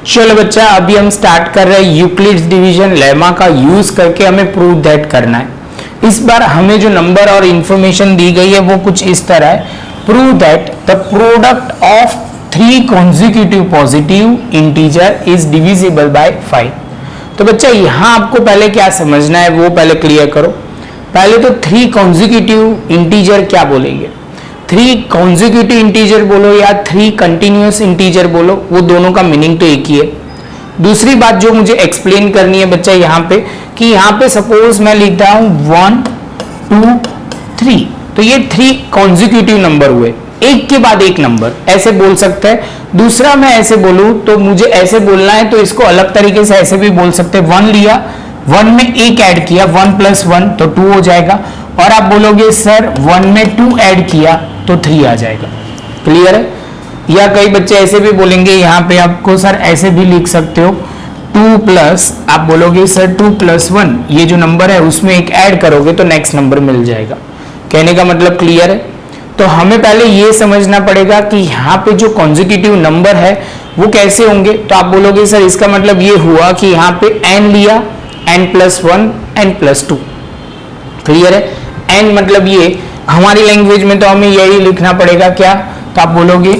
चलो बच्चा, अभी हम स्टार्ट कर रहे हैं यूक्लिड्स डिवीजन लेमा का यूज करके हमें प्रूव दैट करना है। इस बार हमें जो नंबर और इंफॉर्मेशन दी गई है वो कुछ इस तरह है, prove that the product of 3 consecutive positive integer is divisible by 5। तो बच्चा यहाँ आपको पहले क्या समझना है वो पहले क्लियर करो। पहले तो 3 consecutive इंटीजर क्या बोलेंगे, 3 consecutive इंटीजर बोलो या 3 कंटिन्यूअस इंटीजर बोलो, वो दोनों का मीनिंग तो एक ही है। दूसरी बात जो मुझे एक्सप्लेन करनी है बच्चा यहाँ पे, कि यहाँ पे सपोज मैं लिख रहा हूँ 1 2 3, तो ये 3 consecutive नंबर हुए, एक के बाद एक नंबर ऐसे बोल सकते हैं। दूसरा मैं ऐसे बोलूं तो मुझे ऐसे बोलना है तो इसको अलग तरीके से ऐसे भी बोल सकते हैं, 1 लिया, 1 में एक ऐड किया, 1 + 1 तो 2 हो जाएगा। और आप बोलोगे सर 1 में 2 ऐड किया तो 3 आ जाएगा। क्लियर है? या कई बच्चे ऐसे भी बोलेंगे, यहाँ पे आपको सर ऐसे भी लिख सकते हो 2 प्लस, आप बोलोगे सर 2 + 1, ये जो नंबर है उसमें एक ऐड करोगे तो नेक्स्ट नंबर मिल जाएगा। कहने का मतलब क्लियर है? तो हमें पहले ये समझना पड़ेगा कि यहाँ पे जो कॉन्जिक्यूटिव नंबर है वो कैसे होंगे। तो आप बोलोगे सर इसका मतलब ये हुआ कि यहाँ पे n लिया, n + 1 n + 2। क्लियर है? n मतलब ये हमारी लैंग्वेज में तो हमें यही लिखना पड़ेगा क्या, तो आप बोलोगे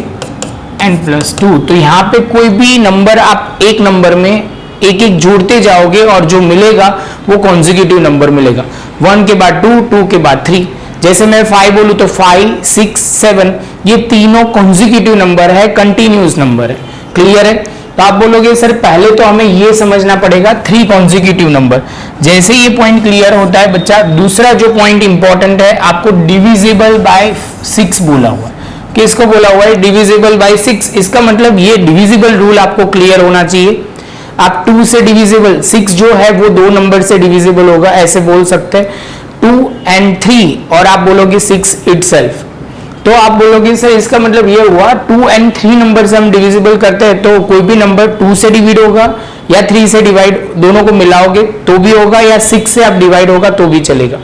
n + 2। तो यहाँ पे कोई भी नंबर आप एक नंबर में एक एक जोड़ते जाओगे और जो मिलेगा वो कॉन्जिक्यूटिव नंबर मिलेगा। 1 के बाद 2, 2 के बाद 3। जैसे मैं 5 बोलूं तो 5 6 7, ये तीनों कॉन्जिक्यूटिव नंबर है, कंटिन्यूअस नंबर है। क्लियर है? तो आप बोलोगे सर पहले तो हमें ये समझना पड़ेगा 3 consecutive नंबर। जैसे ये पॉइंट क्लियर होता है बच्चा, दूसरा जो पॉइंट इंपॉर्टेंट है, आपको डिविजिबल बाय 6 बोला हुआ है। किसको बोला हुआ है? Divisible by 6। इसका मतलब ये डिविजिबल रूल आपको क्लियर होना चाहिए। आप 2 से डिविजिबल, 6 जो है वो 2 नंबर से डिविजिबल होगा, ऐसे बोल सकते हैं 2 and 3, और आप बोलोगे 6 itself। तो आप बोलोगे सर इसका मतलब ये हुआ 2 and 3 नंबर से हम डिविजिबल करते हैं तो कोई भी नंबर 2 से डिवाइड होगा या 3 से डिवाइड, दोनों को मिलाओगे तो भी होगा, या 6 से आप डिवाइड होगा तो भी चलेगा।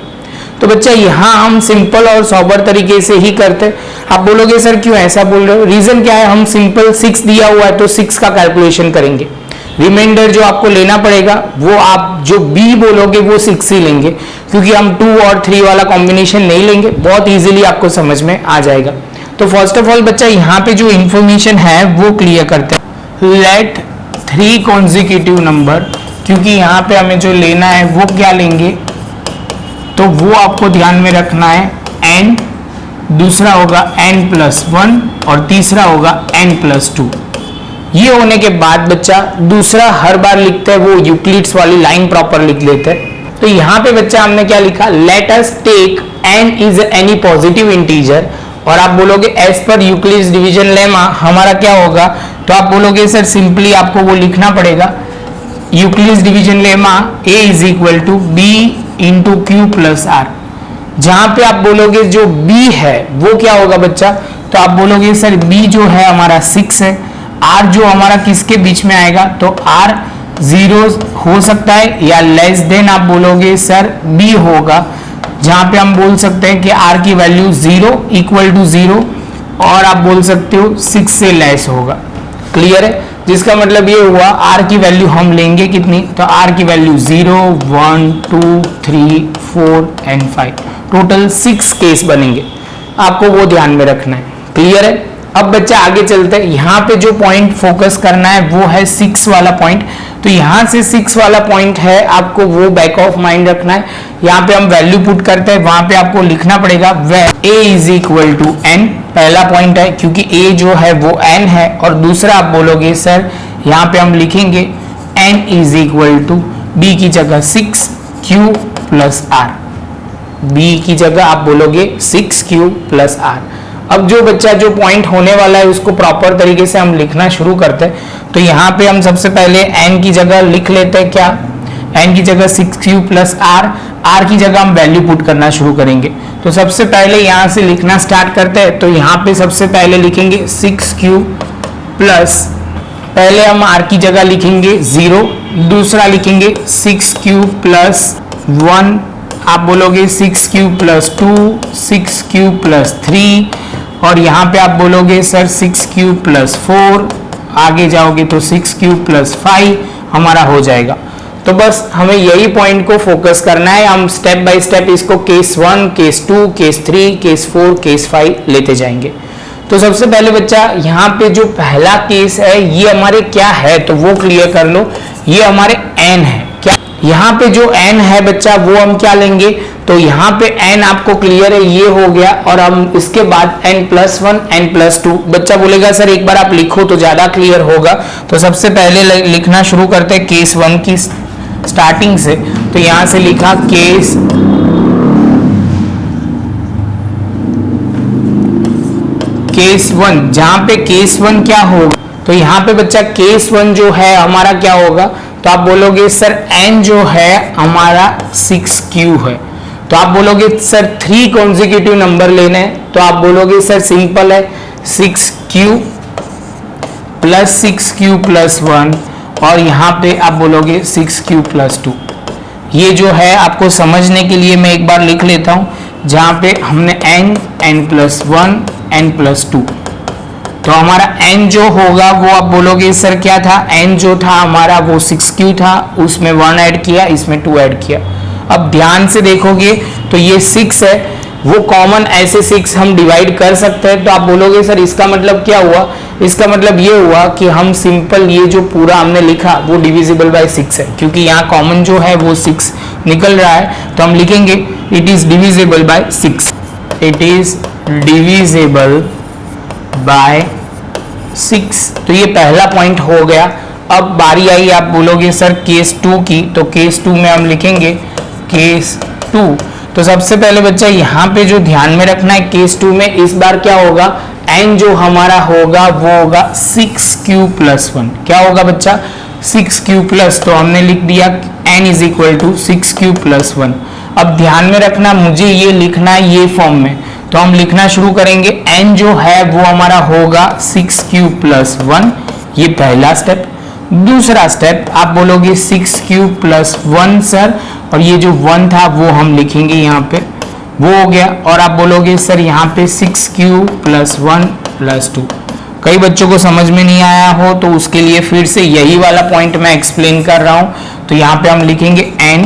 तो बच्चा यहाँ हम सिंपल और सॉबर तरीके से ही करते हैं। आप बोलोगे सर क्यों ऐसा बोल रहे हो, रीजन क्या है, हम सिंपल 6 दिया हुआ है तो 6 का कैलकुलेशन करेंगे, रिमाइंडर जो आपको लेना पड़ेगा वो आप जो b बोलोगे वो 6 ही लेंगे, क्योंकि हम 2 और 3 वाला कॉम्बिनेशन नहीं लेंगे। बहुत इजीली आपको समझ में आ जाएगा। तो फर्स्ट ऑफ ऑल बच्चा यहाँ पे जो इंफॉर्मेशन है वो क्लियर करते हैं। लेट 3 consecutive नंबर, क्योंकि यहाँ पे हमें जो लेना है वो क्या लेंगे, तो वो आपको ध्यान में रखना है n, दूसरा होगा n + 1 और तीसरा होगा n + 2। ये होने के बाद बच्चा दूसरा हर बार लिखते हैं वो यूक्लिड्स वाली लाइन प्रॉपर लिख लेते हैं। तो यहाँ पे बच्चा हमने क्या लिखा, let us take n is any positive integer, और आप बोलोगे as per Euclid's division lemma हमारा क्या होगा, तो आप बोलोगे सर सिंपली आपको वो लिखना पड़ेगा Euclid's division lemma a = b × q + r। जहां पे आप बोलोगे जो b है वो क्या होगा बच्चा, तो आप बोलोगे सर b जो है हमारा 6 है, r जो हमारा किसके बीच में आएगा, तो r 0 हो सकता है या लेस देन आप बोलोगे सर b होगा, जहां पे हम बोल सकते हैं कि r की वैल्यू 0 = 0, और आप बोल सकते हो 6 से लेस होगा। क्लियर है? जिसका मतलब ये हुआ r की वैल्यू हम लेंगे कितनी, तो r की वैल्यू 0 1 2 3 4 and 5, टोटल 6 केस बनेंगे। आपको वो ध्यान में रखना है। क्लियर है? अब बच्चा आगे चलते हैं। यहाँ पे जो पॉइंट फोकस करना है वो है 6 वाला पॉइंट। तो यहाँ से 6 वाला पॉइंट है, आपको वो बैक ऑफ माइंड रखना है। यहाँ पे हम वैल्यू पुट करते हैं, वहां पे आपको लिखना पड़ेगा a = n, पहला पॉइंट है क्योंकि a जो है वो n है, और दूसरा आप बोलोगे सर यहाँ पे हम लिखेंगे n = b की जगह 6q + r, b की जगह आप बोलोगे 6q + r। अब जो बच्चा जो पॉइंट होने वाला है उसको प्रॉपर तरीके से हम लिखना शुरू करते हैं। तो यहाँ पे हम सबसे पहले n की जगह लिख लेते हैं क्या, n की जगह 6q + r, r की जगह हम वैल्यू पुट करना शुरू करेंगे। तो सबसे पहले यहाँ से लिखना स्टार्ट करते हैं। तो यहाँ पे सबसे पहले लिखेंगे 6q प्लस, पहले हम r की जगह लिखेंगे 0, दूसरा लिखेंगे 6q + 1, आप बोलोगे 6q + 2, 6q + 3, और यहाँ पे आप बोलोगे सर 6q + 4, आगे जाओगे तो 6 क्यूब प्लस 5 हमारा हो जाएगा। तो बस हमें यही पॉइंट को फोकस करना है, हम स्टेप बाय स्टेप इसको case 1, case 2, case 3, case 4, case 5 लेते जाएंगे। तो सबसे पहले बच्चा यहाँ पे जो पहला केस है ये हमारे क्या है तो वो क्लियर कर लो। ये हमारे n है, क्या यहाँ पे जो n है बच्चा वो हम क्या लेंगे, तो यहाँ पे n आपको क्लियर है ये हो गया, और हम इसके बाद n+1 n+2। बच्चा बोलेगा सर एक बार आप लिखो तो ज्यादा क्लियर होगा, तो सबसे पहले लिखना शुरू करते हैं केस 1 की स्टार्टिंग से। तो यहां से लिखा केस 1, जहां पे केस 1 क्या होगा, तो यहाँ पे बच्चा केस 1 जो है हमारा क्या होगा, तो आप बोलोगे सर n जो है हमारा 6q है। तो आप बोलोगे सर 3 कॉन्जिक्यूटिव नंबर लेने हैं, तो आप बोलोगे सर सिंपल है 6q प्लस 6q प्लस 1, और यहाँ पे आप बोलोगे 6q प्लस 2। ये जो है आपको समझने के लिए मैं एक बार लिख लेता हूँ, जहाँ पे हमने n+1 n+2, तो हमारा n जो होगा वो आप बोलोगे सर क्या था, n जो था हमारा वो 6q था, उसमें 1 ऐड किया, इसमें 2 ऐड किया। अब ध्यान से देखोगे तो ये 6 है, वो कॉमन ऐसे 6 हम डिवाइड कर सकते हैं। तो आप बोलोगे सर इसका मतलब क्या हुआ, इसका मतलब ये हुआ कि हम सिंपल ये जो पूरा हमने लिखा वो डिविजिबल बाय 6 है, क्योंकि यहाँ कॉमन जो है वो 6 निकल रहा है। तो हम लिखेंगे it is divisible by 6, it is divisible by 6। तो ये पहला पॉइंट हो गया। अब बारी आई आप बोलोगे सर केस 2 की, तो केस 2 में हम लिखेंगे केस 2। तो सबसे पहले बच्चा यहाँ पे जो ध्यान में रखना है, केस 2 में इस बार क्या होगा, n जो हमारा होगा वो होगा 6q प्लस 1। क्या होगा बच्चा, 6q प्लस, तो हमने लिख दिया n is equal to 6q plus 1। अब ध्यान में रखना मुझे ये लिखना है ये फॉर्म में, तो हम लिखना शुरू करेंगे, n जो है वो हमारा होगा 6q प्लस 1, ये पहला स्टेप। दूसरा स्टेप आप बोलोगे 6q प्लस 1 सर, और ये जो 1 था वो हम लिखेंगे यहाँ पे, वो हो गया। और आप बोलोगे सर यहाँ पे 6q प्लस 1 प्लस 2। कई बच्चों को समझ में नहीं आया हो तो उसके लिए फिर से यही वाला पॉइंट मैं एक्सप्लेन कर रहा हूँ। तो यहाँ पे हम लिखेंगे n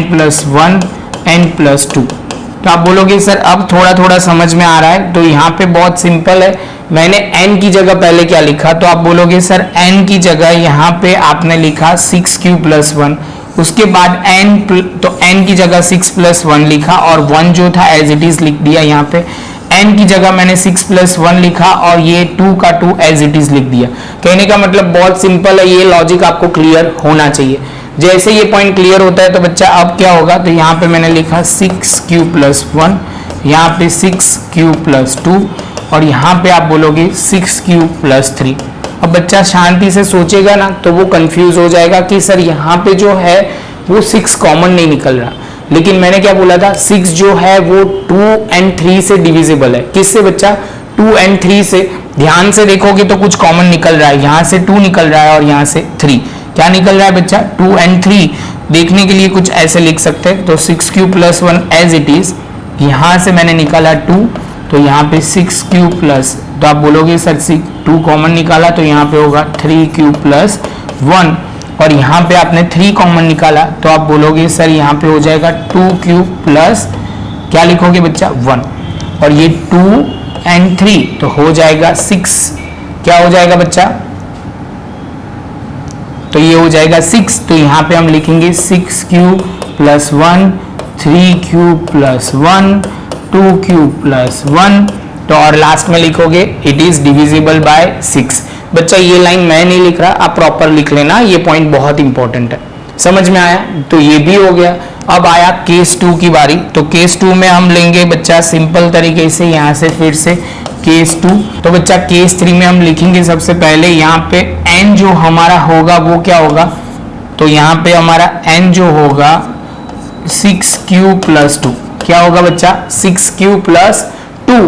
प्लस 1 n प्लस 2। तो आप बोलोगे सर अब थोड़ा थोड़ा समझ में आ रहा है, तो यहाँ पे बहुत सिंपल है, मैंने n की जगह पहले क्या लिखा, तो आप बोलोगे सर n की जगह यहाँ पे आपने लिखा 6q प्लस 1, उसके बाद तो n की जगह 6 प्लस 1 लिखा, और 1 जो था एज इट इज लिख दिया। यहाँ पे n की जगह मैंने 6 प्लस 1 लिखा, और ये 2 का 2 एज इट इज लिख दिया। कहने का मतलब बहुत सिंपल है, ये लॉजिक आपको क्लियर होना चाहिए। जैसे ये पॉइंट क्लियर होता है तो बच्चा अब क्या होगा, तो यहाँ पे मैंने लिखा 6q प्लस 1, यहाँ पे 6q प्लस 2, और यहाँ पे आप बोलोगे 6q प्लस 3। अब बच्चा शांति से सोचेगा ना तो वो कंफ्यूज हो जाएगा कि सर यहाँ पे जो है वो 6 कॉमन नहीं निकल रहा, लेकिन मैंने क्या बोला था, 6 जो है वो 2 and 3 से डिविजिबल है। किससे बच्चा, 2 and 3 से। ध्यान से देखोगे तो कुछ कॉमन निकल रहा है, यहाँ से 2 निकल रहा है और यहाँ से 3। क्या निकल रहा है बच्चा, 2 and 3। देखने के लिए कुछ ऐसे लिख सकते हैं, तो 6q plus 1 as it is, यहाँ से मैंने निकाला 2, तो यहाँ पे 6q प्लस, तो आप बोलोगे सर 2 कॉमन निकाला तो यहाँ पे होगा 3q प्लस 1, और यहाँ पे आपने 3 कॉमन निकाला तो आप बोलोगे सर यहाँ पे हो जाएगा 2q प्लस, क्या लिखोगे बच्चा 1, और ये 2 and 3 तो हो जाएगा 6। क्या हो जाएगा बच्चा, तो ये हो जाएगा 6। तो यहाँ पे हम लिखेंगे 6q plus 1, 3q plus 1, 2q plus 1, तो और लास्ट में लिखोगे इट इज डिविजिबल बाय 6। बच्चा ये लाइन मैं नहीं लिख रहा, आप प्रॉपर लिख लेना, ये पॉइंट बहुत इंपॉर्टेंट है। समझ में आया, तो ये भी हो गया। अब आया केस 2 की बारी, तो केस 2 में हम लेंगे बच्चा सिंपल तरीके से, यहाँ से फिर से केस 2। तो बच्चा केस 3 में हम लिखेंगे सबसे पहले यहाँ पे n जो हमारा होगा वो क्या होगा, तो यहाँ पे हमारा n जो होगा 6q प्लस 2। क्या होगा बच्चा, 6q प्लस 2,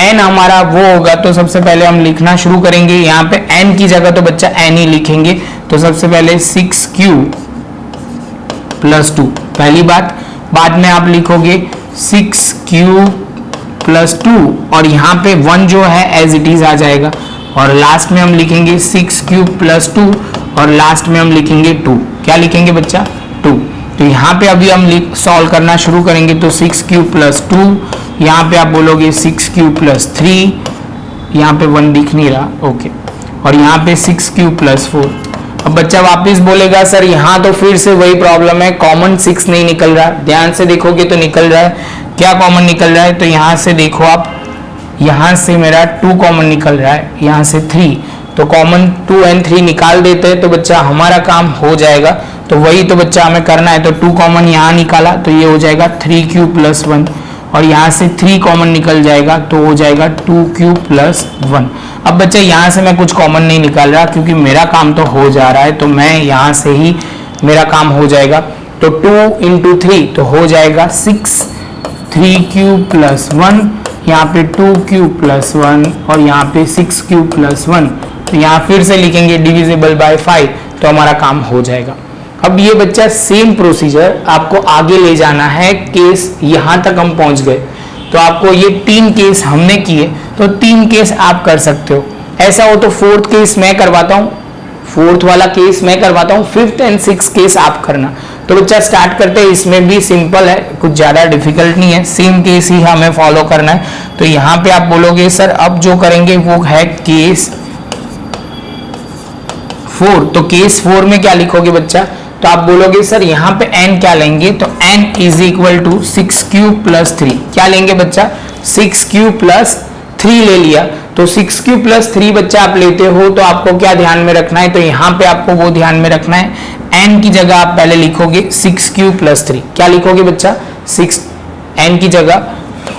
n हमारा वो होगा। तो सबसे पहले हम लिखना शुरू करेंगे, यहाँ पे n की जगह तो बच्चा n ही लिखेंगे। तो सबसे पहले 6q प्लस 2 पहली बात, बाद में आप लिखोगे 6q प्लस 2, और यहाँ पे 1 जो है एज इट इज आ जाएगा, और लास्ट में हम लिखेंगे 6 क्यूब प्लस 2 और लास्ट में हम लिखेंगे 2। क्या लिखेंगे बच्चा? 2। तो यहाँ पे अभी हम सॉल्व करना शुरू करेंगे। तो 6 क्यूब प्लस 2, यहाँ पे आप बोलोगे 6 क्यूब प्लस 3, यहाँ पे 1 दिख नहीं रहा, ओके, और यहाँ पे 6 क्यूब प्लस 4। अब बच्चा वापस बोलेगा सर यहाँ तो फिर से वही प्रॉब्लम है, कॉमन 6 नहीं निकल रहा। ध्यान से देखोगे तो निकल रहा है। क्या कॉमन निकल रहा है? तो यहाँ से देखो आप, यहाँ से मेरा 2 कॉमन निकल रहा है, यहाँ से 3, तो कॉमन 2 and 3 निकाल देते हैं तो बच्चा हमारा काम हो जाएगा। तो वही तो बच्चा हमें करना है। तो 2 कॉमन यहाँ निकाला तो ये हो जाएगा 3 क्यूब प्लस 1, और यहाँ से 3 कॉमन निकल जाएगा तो हो जाएगा 2 क्यूब प्लस 1। अब बच्चा यहाँ से मैं कुछ कॉमन नहीं निकाल रहा क्योंकि मेरा काम तो हो जा रहा है, तो मैं यहाँ से ही मेरा काम हो जाएगा। तो 2 into 3 तो हो जाएगा 6, 3 क्यूब प्लस 1, यहाँ पे 2 क्यूब प्लस 1 और यहाँ पे 6 क्यूब प्लस 1। तो यहाँ फिर से लिखेंगे डिविजिबल बाय 5, तो हमारा काम हो जाएगा। अब ये बच्चा सेम प्रोसीजर आपको आगे ले जाना है। केस यहाँ तक हम पहुंच गए, तो आपको ये 3 केस हमने किए, तो 3 केस आप कर सकते हो। ऐसा हो तो 4th केस मैं करवाता हूँ, 4th वाला केस मैं करवाता हूँ, 5th and 6th केस आप करना। तो बच्चा स्टार्ट करते हैं। इसमें भी सिंपल है, कुछ ज्यादा डिफिकल्ट नहीं है, सेम केस ही हमें फॉलो करना है। तो यहाँ पे आप बोलोगे सर अब जो करेंगे वो है केस 4। तो केस 4 में क्या लिखोगे बच्चा? तो आप बोलोगे सर यहाँ पे n क्या लेंगे? तो n is equal to 6 cube plus 3। क्या लेंगे बच्चा? 6 क्यूब प्लस 3 ले लिया। तो 6 क्यूब प्लस 3 बच्चा आप लेते हो तो आपको क्या ध्यान में रखना है? तो यहाँ पे आपको वो ध्यान में रखना है, n की जगह आप पहले लिखोगे 6 क्यूब प्लस 3। क्या लिखोगे बच्चा? 6, n की जगह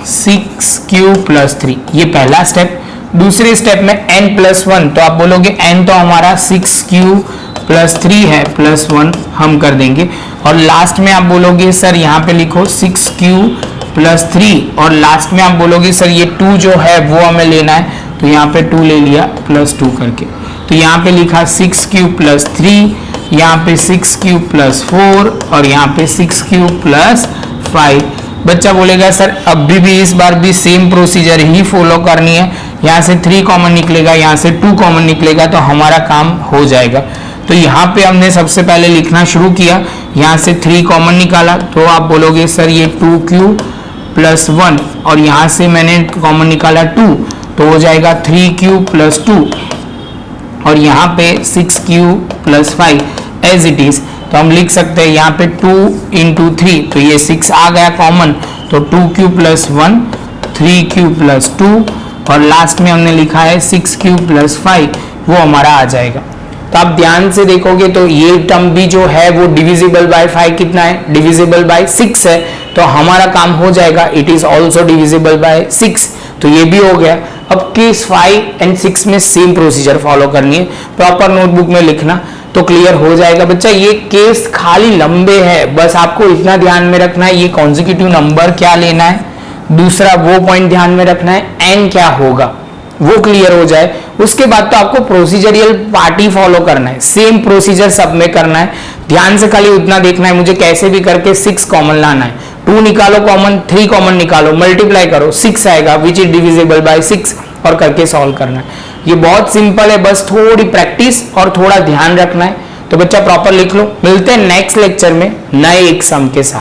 6 क्यूब प्लस 3, ये पहला स्टेप। दूसरे स्टेप में n प्लस 1, तो आप बोलोगे n तो हमारा 6 क्यूब प्लस 3 है, प्लस 1 हम कर देंगे। और लास्ट में आप बोलोगे सर यहाँ पे लिखो 6 क्यूब प्लस 3, और लास्ट में आप बोलोगे सर ये 2 जो है वो हमें लेना है, तो यहाँ पे 2 ले लिया प्लस 2 करके। तो यहाँ पे लिखा 6 क्यूब प्लस 3, यहाँ पे 6 क्यूब प्लस 4 और यहाँ पे 6 क्यूब प्लस 5। बच्चा बोलेगा सर अभी भी इस बार भी सेम प्रोसीजर ही फॉलो करनी है। यहाँ से 3 कॉमन निकलेगा, यहाँ से 2 कॉमन निकलेगा, तो हमारा काम हो जाएगा। तो यहाँ पे हमने सबसे पहले लिखना शुरू किया, यहाँ से 3 कॉमन निकाला, तो आप बोलोगे सर ये 2 क्यूब प्लस 1, और यहाँ से मैंने कॉमन निकाला 2, तो हो जाएगा 3 क्यूब प्लस 2, और यहाँ पे 6 cube plus 5 as it is. तो हम लिख सकते हैं यहाँ पे 2 into 3, तो ये 6 आ गया कॉमन, तो 2 क्यूब प्लस 1, 3 क्यूब प्लस 2, और लास्ट में हमने लिखा है 6 क्यूब प्लस 5, वो हमारा आ जाएगा। तो आप ध्यान से देखोगे तो ये टर्म भी जो है वो डिविजिबल बाय 5 कितना है? डिविजिबल बाय 6 है, तो हमारा काम हो जाएगा। It is also divisible by 6, तो ये भी हो गया। अब केस 5 and 6 में सेम प्रोसीजर फॉलो करनी है, प्रॉपर नोटबुक में लिखना तो क्लियर हो जाएगा। बच्चा ये केस खाली लंबे है, बस आपको इतना ध्यान में रखना है ये कॉन्जिक्यूटिव नंबर क्या लेना है, दूसरा वो पॉइंट ध्यान में रखना है n क्या होगा, वो क्लियर हो जाए। उसके बाद तो आपको प्रोसीजरियल पार्ट ही फॉलो करना है, सेम प्रोसीजर सब में करना है। ध्यान से खाली उतना देखना है मुझे कैसे भी करके 6 कॉमन लाना है। 2 निकालो कॉमन, 3 कॉमन निकालो, मल्टीप्लाई करो, 6 आएगा विच इज डिविजिबल बाय 6, और करके सॉल्व करना है। ये बहुत सिंपल है, बस थोड़ी प्रैक्टिस और थोड़ा ध्यान रखना है। तो बच्चा प्रॉपर लिख लो। मिलते हैं नेक्स्ट लेक्चर में नए एक सम के साथ।